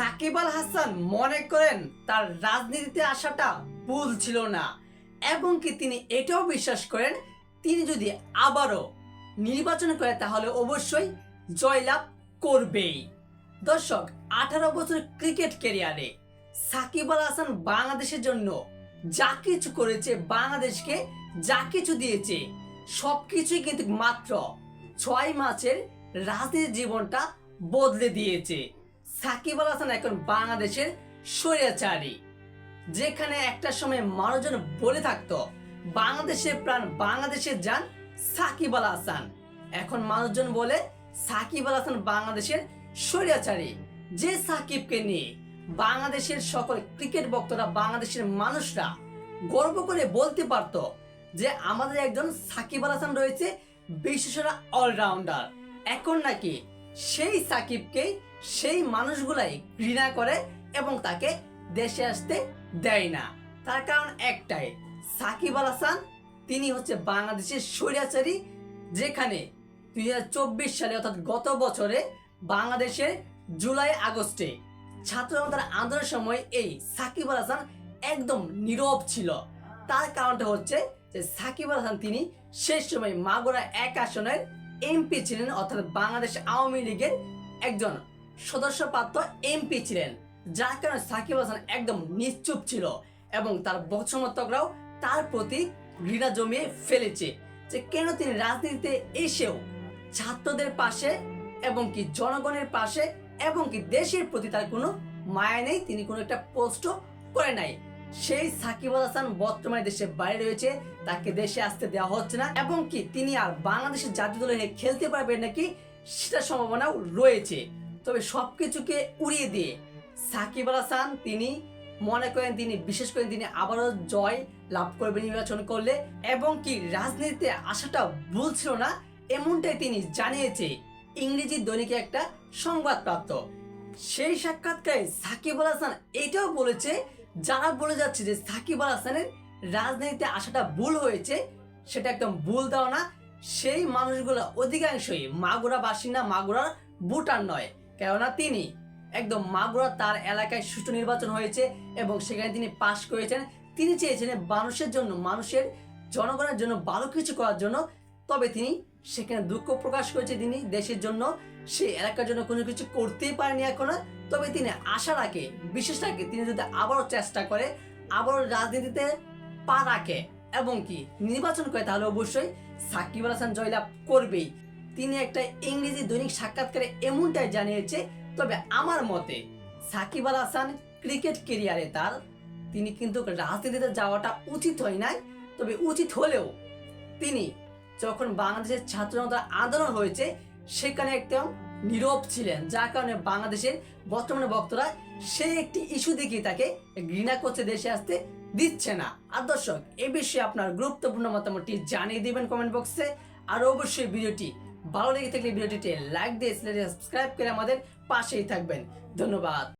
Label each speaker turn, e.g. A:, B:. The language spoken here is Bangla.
A: সাকিব আল হাসান মনে করেন তার রাজনীতিতে আসাটা ভুল ছিল না এবং কি তিনি এটাও বিশ্বাস করেন তিনি যদি আবারও নির্বাচন করে তাহলে অবশ্যই জয়লাভ করবেই। দর্শক, 18 বছর ক্রিকেট ক্যারিয়ারে সাকিব আল হাসান বাংলাদেশের জন্য যা কিছু করেছে, বাংলাদেশকে যা কিছু দিয়েছে, সবকিছুই কিন্তু মাত্র 6 মাসের রাজনীতির জীবনটা বদলে দিয়েছে। সাকিব আল হাসান এখন বাংলাদেশের স্বৈরাচারী, যেখানে একটা সময় মানুষজন বলে থাকতো বাংলাদেশের প্রাণ, বাংলাদেশের জান সাকিব আল হাসান। এখন মানুষজন বলে সাকিব আল হাসান বাংলাদেশের স্বৈরাচারী। যে সাকিবকে নিয়ে বাংলাদেশের সকল ক্রিকেট ভক্তরা, বাংলাদেশের মানুষরা গর্ব করে বলতে পারত যে আমাদের একজন সাকিব আল হাসান রয়েছে, বিশ্বসেরা অলরাউন্ডার। এখন নাকি সেই সাকিবকে সেই মানুষগুলাই ঘৃণা করে এবং তাকে দেশে আসতে দেয় না। তার কারণ একটাই, সাকিব আল হাসান তিনি হচ্ছে বাংলাদেশের স্বৈরাচারী, যেখানে 2024 সালে অর্থাৎ গত বছরে বাংলাদেশের জুলাই আগস্টে ছাত্র জনতার আন্দোলনের সময় এই সাকিব আল হাসান একদম নীরব ছিল। তার কারণটা হচ্ছে যে সাকিব আল হাসান তিনি শেষ সময় মাগুরা 1 আসনের এমপি ছিলেন, অর্থাৎ বাংলাদেশ আওয়ামী লীগের একজন সদস্যপ্রাপ্ত এমপি ছিলেন, যার কারণে সাকিব আল হাসান একদম নিশ্চুপ ছিল এবং তার সমর্থকরাও তার প্রতি ঘৃণা জমিয়ে ফেলেছে যে কেন তিনি রাজনীতিতে এসেও ছাত্রদের পাশে এবং কি জনগণের পাশে এবং কি দেশের প্রতি তার কোনো মায়া নেই, তিনি কোনো একটা পোস্টও করে নাই। সেই সাকিব আল হাসান বর্তমানে দেশে বাইরে রয়েছে, তাকে দেশে আসতে দেওয়া হচ্ছে না এবং কি তিনি আর বাংলাদেশের জাতীয় দলে খেলতে পারবেন নাকি সেটার সম্ভাবনাও রয়েছে। তবে সবকিছুকে উড়িয়ে দিয়ে সাকিব আল হাসান তিনি মনে করেন, তিনি বিশেষ করে তিনি আবারও জয় লাভ করবে নির্বাচন করলে এবং কি রাজনীতিতে আসাটা ভুল ছিল না, এমনটাই তিনি জানিয়েছে ইংরেজি দৈনিকে একটা সংবাদপত্র। সেই সাক্ষাৎকারে সাকিব আল হাসান এটাও বলেছে, যারা বলে যাচ্ছে যে সাকিব আল হাসানের রাজনীতিতে আসাটা ভুল হয়েছে, সেটা একদম ভুল ধারণা। সেই মানুষগুলো অধিকাংশই মাগুরা বাসিন্দা, মাগুরার ভোটার নয়, কেননা তিনি একদম মাগুরা তার এলাকায় সুষ্ঠু নির্বাচন হয়েছে এবং সেখানে তিনি পাশ করেছেন। তিনি চেয়েছিলেন মানুষের জন্য, মানুষের জনগণের জন্য ভালো কিছু করার জন্য, তবে তিনি সেখানে দুঃখ প্রকাশ করেছে তিনি দেশের জন্য, সেই এলাকার জন্য কোনো কিছু করতেই পারেনি এখনো। তবে তিনি আশা রাখে, বিশেষ রাখে, তিনি যদি আবারও চেষ্টা করে, আবারও রাজনীতিতে পা রাখে এবং কি নির্বাচন করে, তাহলে অবশ্যই সাকিব আল হাসান জয়লাভ করবেই। তিনি একটা ইংরেজি দৈনিক সাক্ষাৎকারে এমনটাই জানিয়েছে। তবে আমার মতে সাকিব আল হাসান ক্রিকেট ক্যারিয়ারে তিনি কিন্তু রাজনীতিতে যাওয়াটা উচিত হয় নাই। তবে উচিত হলেও তিনি যখন বাংলাদেশের ছাত্র জনতার আন্দোলন হয়েছে সেখানে একদম নীরব ছিলেন, যার কারণে বাংলাদেশের বর্তমানে ভক্তরা সেই একটি ইস্যু দেখে তাকে ঘৃণা করছে, দেশে আসতে দিচ্ছে না। আর দর্শক, এ বিষয়ে আপনার গুরুত্বপূর্ণ মতামতটি জানিয়ে দিবেন কমেন্ট বক্সে। আর অবশ্যই ভিডিওটি ভালো লেগে থাকলে ভিডিওটিতে লাইক দিয়ে সাবস্ক্রাইব করে আমাদের পাশেই থাকবেন। ধন্যবাদ।